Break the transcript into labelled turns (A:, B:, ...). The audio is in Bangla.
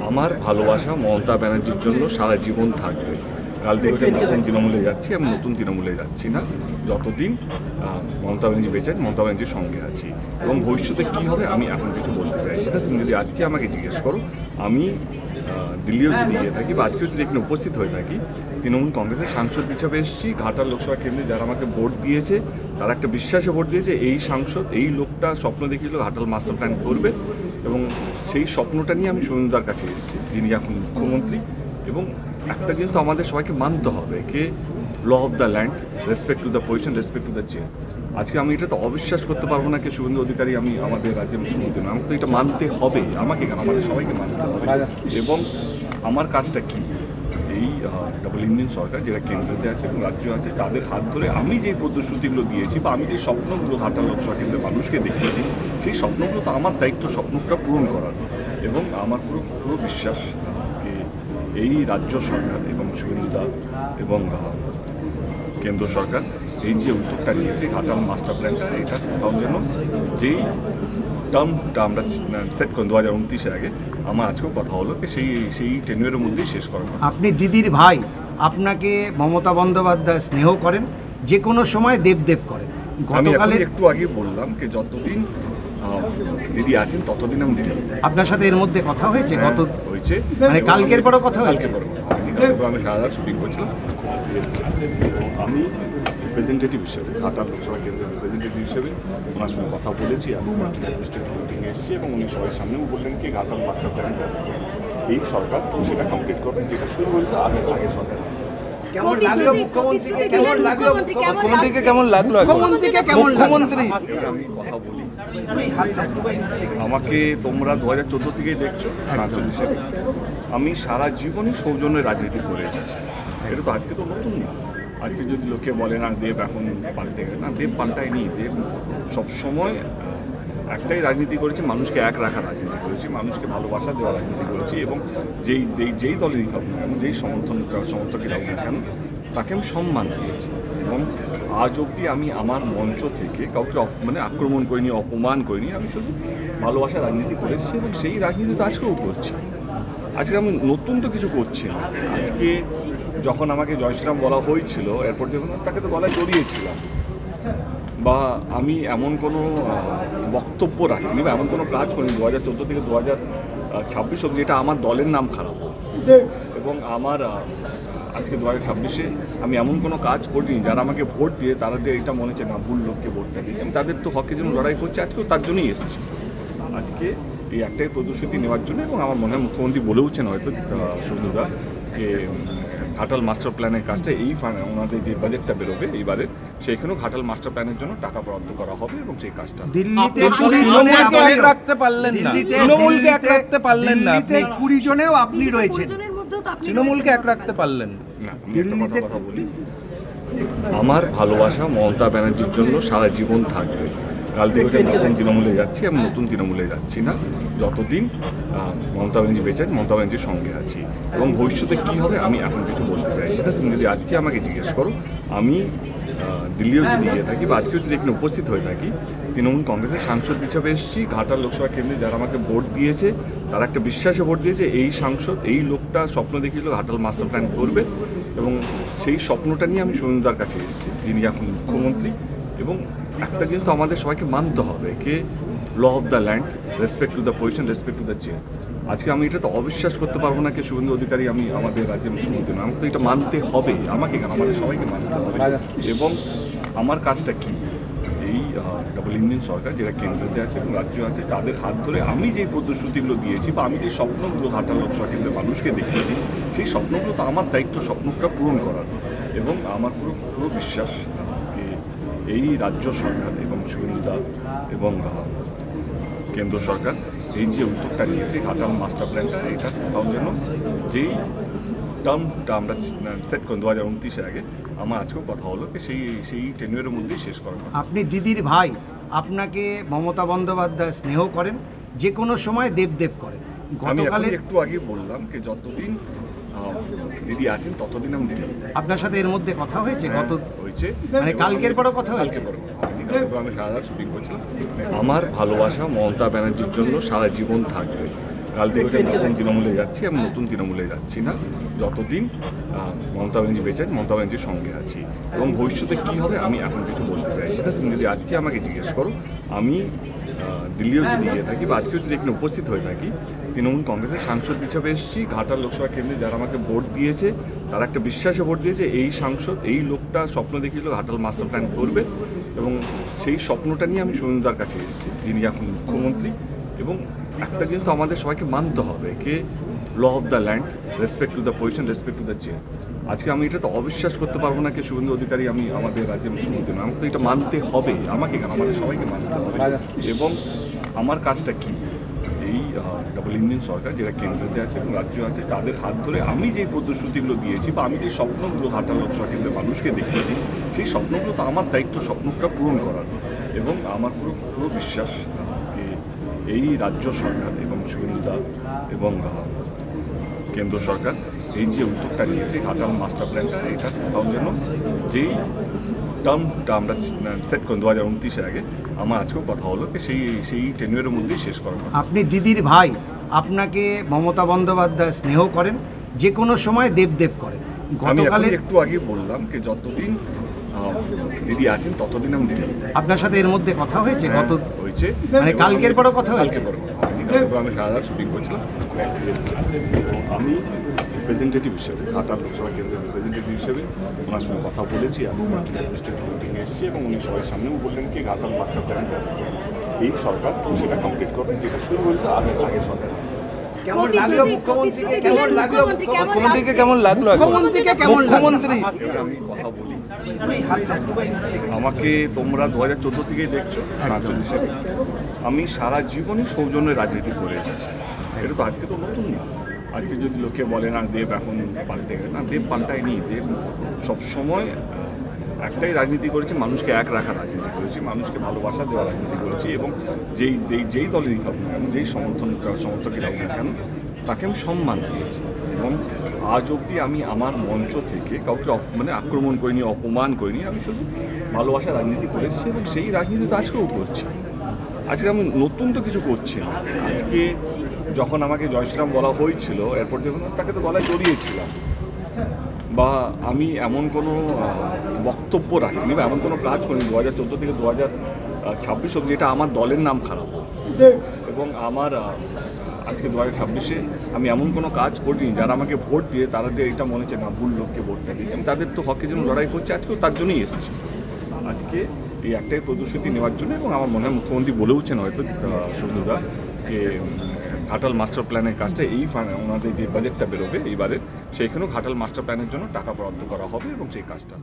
A: আমার ভালোবাসা মমতা ব্যানার্জির জন্য সারা জীবন থাকবে। কাল থেকে নতুন তৃণমূলে যাচ্ছি, আমি নতুন তৃণমূলে যাচ্ছি না। যতদিন মমতা ব্যানার্জি বেঁচে আছে, মমতা ব্যানার্জির সঙ্গে আছি। এবং ভবিষ্যতে কী হবে আমি এখন কিছু বলতে চাইছি না। তুমি যদি আজকে আমাকে জিজ্ঞেস করো, আমি দিল্লিও যদি গিয়ে থাকি বা আজকেও যদি এখানে উপস্থিত হয়ে থাকি, তৃণমূল কংগ্রেসের সাংসদ হিসাবে এসেছি। ঘাটাল লোকসভা কেন্দ্রে যারা আমাকে ভোট দিয়েছে, তারা একটা বিশ্বাসে ভোট দিয়েছে। এই সাংসদ, এই লোকটা স্বপ্ন দেখিয়েছিল ঘাটাল মাস্টার প্ল্যান করবে, এবং সেই স্বপ্নটা নিয়ে আমি শুভেন্দুদার কাছে এসেছি, যিনি এখন মুখ্যমন্ত্রী। এবং একটা জিনিস তো আমাদের সবাইকে মানতে হবে, কে law of the land, respect to the position, respect to the chair. আজকে আমি এটা তো অবিশ্বাস করতে পারবো না যে শুভেন্দু অধিকারী আমি আমাদের রাজ্যের মুখ্যমন্ত্রী না। আমাকে তো এটা মানতে হবে, আমাকে কেন, আমাদের সবাইকে মানতে হবে। এবং আমার কাজটা কী, এই ডাবল ইঞ্জিন সরকার যেটা কেন্দ্রতে আছে এবং রাজ্য আছে, তাদের হাত ধরে আমি যে প্রতিশ্রুতিগুলো দিয়েছি বা আমি যে স্বপ্নগুলো ঘাটাল লোকসভা কেন্দ্রের মানুষকে দেখিয়েছি, সেই স্বপ্নগুলো তো আমার দায়িত্ব স্বপ্নটা পূরণ করার। এবং আমার পুরো বিশ্বাস যে এই রাজ্য সরকার এবং শুভেন্দুদা এবং কেন্দ্র সরকার এই যে উদ্যোগটা নিয়েছে ঘাটাল মাস্টার প্ল্যানটা, এটা কোথাও যেন যেই টার্মটা আমরা সেট করি 2029-এর আগে, আমার আজকেও কথা হলো সেই টেনিয়রের মধ্যেই শেষ করা।
B: আপনি দিদির ভাই, আপনাকে মমতা বন্দ্যোপাধ্যায় স্নেহ করেন, যে কোনো সময় দেব করেন।
A: আমি
B: গতকালে
A: একটু আগে বললাম যে যতদিন দিদি আছেন ততদিন আমি দিদি।
B: আপনার সাথে এর মধ্যে কথা হয়েছে?
A: হয়েছে,
B: মানে কালকের পরও কথা হয়েছে?
A: আমি সারা রাত শুটিং করছিলাম। আমি রিপ্রেজেন্টেটিভ হিসেবে, ঘাটাল লোকসভা কেন্দ্রের রিপ্রেজেন্টেটিভ হিসেবে ওনার সঙ্গে কথা বলেছি। আমি মিটিংয়ে এসেছি এবং উনি সবার সামনেও বললেন কি ঘাটাল মাস্টার প্ল্যান এই সরকার সেটা কমপ্লিট করবে, যেটা শুরু হয়েছে আগে সরকার।
B: কেমন লাগলো মুখ্যমন্ত্রীকে? কেমন লাগলো
C: মুখ্যমন্ত্রীকে? কেমন লাগলো?
B: মুখ্যমন্ত্রীকে কেমন
C: মুখ্যমন্ত্রী
A: আমি কথা বলি, আমাকে তোমরা 2014 থেকেই দেখছো সাংসদ হিসেবে। আমি সারা জীবনই সৌজন্যের রাজনীতি করে এসেছি। এটা তো আজকে তো নতুন না। আজকে যদি লোকে বলে না দেব এখন পাল্টে গেছে, না, দেব পাল্টায়নি। দেব সবসময় একটাই রাজনীতি করেছি, মানুষকে এক রাখার রাজনীতি করেছি, মানুষকে ভালোবাসা দেওয়ার রাজনীতি করেছি। এবং যেই দলেরই থাকুক না কেন, যেই সমর্থকই থাকুক না কেন, তাকে আমি সম্মান দিয়েছি। এবং আজ অবধি আমি আমার মঞ্চ থেকে কাউকে আক্রমণ করিনি, অপমান করিনি। আমি শুধু ভালোবাসার রাজনীতি করেছি এবং সেই রাজনীতি তো আজকেও করছি। আজকে আমি নতুন তো কিছু করছি না। আজকে যখন আমাকে জয় শ্রীরাম বলা হয়েছিল এরপর, যখন তাকে তো গলায় জড়িয়েছিলাম, বা আমি এমন কোনো বক্তব্য রাখিনি বা এমন কোনো কাজ করিনি 2014 থেকে 2026 অবধি যেটা আমার দলের নাম খারাপ। এবং আমার আজকে 2026-এ আমি এমন কোনো কাজ করিনি যারা আমাকে ভোট দিয়ে তারা দিয়ে এটা মনে হচ্ছে না ভুল লোককে ভোটটা দিয়েছি। আমি তাদের তো হকের জন্য লড়াই করছি, আজকেও তার জন্যই এসেছি। আজকে এই একটাই প্রতিশ্রুতি নেওয়ার জন্য। এবং আমার মনে হয় মুখ্যমন্ত্রী বলেওছেন হয়তো শুভেন্দুদা যে ঘাটাল মাস্টার প্ল্যানের কাজটা এই ওনাদের যে বাজেটটা বেরোবে এইবারে, সেইখানেও ঘাটাল মাস্টার প্ল্যানের জন্য টাকা বরাদ্দ করা হবে এবং সেই কাজটা
B: দিল্লিতে
C: তৃণমূলকে এক রাখতে পারলেন না, তৃণমূলকে এক রাখতে পারলেন না,
B: 20 জনেও আপনি রয়েছেন,
C: তৃণমূলকে এক রাখতে পারলেন
A: না। আমি একটা কথা বলি, আমার ভালোবাসা মমতা ব্যানার্জির জন্য সারা জীবন থাকবে। কাল থেকে নতুন তৃণমূলে যাচ্ছি, আমি নতুন তৃণমূলে যাচ্ছি না। যতদিন মমতা ব্যানার্জি বেঁচে আছে, মমতা ব্যানার্জির সঙ্গে আছি। এবং ভবিষ্যতে কী হবে আমি এখন কিছু বলতে চাইছি না। তুমি যদি আজকে আমাকে জিজ্ঞেস করো, আমি দিল্লিও যদি গিয়ে থাকি বা আজকেও যদি এখানে উপস্থিত হয়ে থাকি, তৃণমূল কংগ্রেসের সাংসদ হিসাবে এসেছি। ঘাটাল লোকসভা কেন্দ্রে যারা আমাকে ভোট দিয়েছে, তারা একটা বিশ্বাসে ভোট দিয়েছে। এই সাংসদ, এই লোকটা স্বপ্ন দেখিয়েছিল ঘাটাল মাস্টার প্ল্যান করবে, এবং সেই স্বপ্নটা নিয়ে আমি শুভেন্দুদার কাছে এসেছি, যিনি এখন মুখ্যমন্ত্রী। এবং একটা জিনিস তো আমাদের সবাইকে মানতে হবে, কে law of the land, respect to the position, respect to the chair. আজকে আমি এটা তো অবিশ্বাস করতে পারবো না যে শুভেন্দু অধিকারী আমি আমাদের রাজ্যের মুখ্যমন্ত্রী না। আমাকে তো এটা মানতে হবে, আমাকে কেন, আমাদের সবাইকে মানতে হবে। এবং আমার কাজটা কী, এই ডাবল ইঞ্জিন সরকার যেটা কেন্দ্রতে আছে এবং রাজ্য আছে, তাদের হাত ধরে আমি যে প্রতিশ্রুতিগুলো দিয়েছি বা আমি যে স্বপ্নগুলো ঘাটাল লোকসভা কেন্দ্রের মানুষকে দেখিয়েছি, সেই স্বপ্নগুলো তো আমার দায়িত্ব স্বপ্নটা পূরণ করার। এবং আমার পুরো বিশ্বাস যে এই রাজ্য সরকার এবং শুভেন্দুদা এবং কেন্দ্র সরকার এই যে উদ্যোগটা নিয়েছে ঘাটাল মাস্টার প্ল্যানটা, এটা কোথাও যেন যেই টার্মটা আমরা সেট করি 2029-এর আগে, আমার আজকেও কথা হলো সেই টেনিয়রের মধ্যেই শেষ করা।
B: আপনি দিদির ভাই, আপনাকে মমতা বন্দ্যোপাধ্যায় স্নেহ করেন, যে কোনো সময় দেব করেন।
A: আমি
B: গতকালে
A: একটু আগে বললাম যে যতদিন দিদি আছেন ততদিন আমি দিদি।
B: আপনার সাথে এর মধ্যে কথা হয়েছে?
A: হয়েছে,
B: মানে কালকের পরও কথা হয়েছে?
A: আমি সারা রাত শুটিং করছিলাম। আমার ভালোবাসা মমতা ব্যানার্জির জন্য সারা জীবন থাকবে। কাল থেকে নতুন তৃণমূলে যাচ্ছি, আমি নতুন তৃণমূলে যাচ্ছি না যতদিন মমতা ব্যানার্জি বেঁচে আছে, মমতা ব্যানার্জির সঙ্গে আছি। এবং ভবিষ্যতে কী হবে আমি এখন কিছু বলতে চাইছি না। তুমি যদি আজকে আমাকে জিজ্ঞেস করো, আমি দিল্লিও যদি গিয়ে থাকি বা আজকেও যদি এখানে উপস্থিত হয়ে থাকি, তৃণমূল কংগ্রেসের সাংসদ হিসাবে এসেছি। ঘাটাল লোকসভা কেন্দ্রে যারা আমাকে ভোট দিয়েছে, তারা একটা বিশ্বাসে ভোট দিয়েছে। এই সাংসদ, এই লোকটা স্বপ্ন দেখিয়েছিল ঘাটাল মাস্টার প্ল্যান করবে, এবং সেই স্বপ্নটা নিয়ে আমি শুভেন্দুদার কাছে এসেছি, যিনি এখন মুখ্যমন্ত্রী। এবং একটা জিনিস তো আমাদের সবাইকে মানতে হবে, কে law of the land, respect to the position, respect to the chair. আজকে আমি এটা তো অবিশ্বাস করতে পারবো না যে শুভেন্দু অধিকারী আমি আমাদের রাজ্যের মুখ্যমন্ত্রী না। আমাকে তো এটা মানতে হবে, আমাকে কেন, আমাদের সবাইকে মানতে হবে। এবং আমার কাজটা কি, এই ডাবল ইঞ্জিন সরকার যেটা কেন্দ্রতে আছে এবং রাজ্য আছে, তাদের হাত ধরে আমি যে প্রতিশ্রুতিগুলো দিয়েছি বা আমি যে স্বপ্নগুলো ঘাটাল লোকসভা কেন্দ্রের মানুষকে দেখিয়েছি, সেই স্বপ্নগুলো তো আমার দায়িত্ব স্বপ্নটা পূরণ করার। এবং আমার পুরো বিশ্বাস যে এই রাজ্য সরকার এবং শুভেন্দুদা এবং কেন্দ্র সরকার এই যে উদ্যোগটা নিয়েছে ঘাটাল মাস্টার প্ল্যানটা, এটা কোথাও যেন যেই টার্মটা আমরা সেট করি 2029-এর আগে, আমার আজকেও কথা হলো সেই টেনুয়ের মধ্যেই শেষ করা।
B: আপনি দিদির ভাই, আপনাকে মমতা বন্দ্যোপাধ্যায় স্নেহ করেন, যে কোনো সময় দেবদেব করেন।
A: আমি
B: গতকালে
A: একটু আগে বললাম যে যতদিন দিদি আছেন ততদিন আমি দিদি।
B: আপনার সাথে এর মধ্যে কথা হয়েছে? গত
A: হয়েছে
B: মানে কালকের পরও কথা হয়েছে?
A: কালকে পরে কথা হয়নি। কালকে আমি সারা রাত শুটিং করছিলাম। আমি রিপ্রেজেন্টেটিভ হিসেবে, ঘাটাল লোকসভা কেন্দ্রের রিপ্রেজেন্টেটিভ হিসেবে ওনার সঙ্গে কথা বলেছি। আজকে মিটিংয়ে এসেছি এবং উনি সবাই সামনেও বললেন কি ঘাটাল মাস্টার প্ল্যান এই সরকার সেটা কমপ্লিট করবে, যেটা শুরু হয়েছে আগে সরকার।
B: কেমন লাগলো মুখ্যমন্ত্রীকে? কেমন লাগলো
C: মুখ্যমন্ত্রীকে? কেমন লাগলো?
B: মুখ্যমন্ত্রীকে কেমন লাগলো?
C: মুখ্যমন্ত্রী
A: এবার আমি কথা বলি, আমাকে তোমরা 2014 থেকেই দেখছো সাংসদ হিসেবে। আমি সারা জীবনই সৌজন্যের রাজনীতি করে এসেছি। এটা তো আজকে তো নতুন না। আজকে যদি লোকে বলে না দেব এখন পাল্টে গেছে, না, দেব পাল্টায়নি। দেব সবসময় একটাই রাজনীতি করেছি, মানুষকে এক রাখার রাজনীতি করেছি, মানুষকে ভালোবাসা দেওয়ার রাজনীতি করেছি। এবং যেই দলেরই থাকুক না কেন, যেই সমর্থকই থাকুক না কেন, তাকে আমি সম্মান দিয়েছি। এবং আজ অবধি আমি আমার মঞ্চ থেকে কাউকে মানে আক্রমণ করিনি, অপমান করিনি। আমি শুধু ভালোবাসার রাজনীতি করেছি এবং সেই রাজনীতি তো আজকেও করছি। আজকে আমি নতুন তো কিছু করছি না। আজকে যখন আমাকে জয় শ্রীরাম বলা হয়েছিল এরপর, যখন তাকে তো গলায় জড়িয়েছিলাম, বা আমি এমন কোনো বক্তব্য রাখিনি বা এমন কোনো কাজ করিনি 2014 থেকে 2026 অবধি যেটা আমার দলের নাম খারাপ। এবং আমার আজকে 2026-এ আমি এমন কোনো কাজ করিনি যারা আমাকে ভোট দিয়ে তারা দিয়ে এটা মনে হচ্ছে না ভুল লোককে ভোটটা দিয়েছি। আমি তাদের তো হকের জন্য লড়াই করছি, আজকেও তার জন্যই এসেছি। আজকে এই একটাই প্রতিশ্রুতি নেওয়ার জন্য। এবং আমার মনে হয় মুখ্যমন্ত্রী বলেওছেন হয়তো শুভেন্দুদা যে ঘাটাল মাস্টার প্ল্যানের কাজটা এই ওনাদের যে বাজেটটা বেরোবে এইবারের, সেইখানেও ঘাটাল মাস্টার প্ল্যানের জন্য টাকা বরাদ্দ করা হবে এবং সেই কাজটা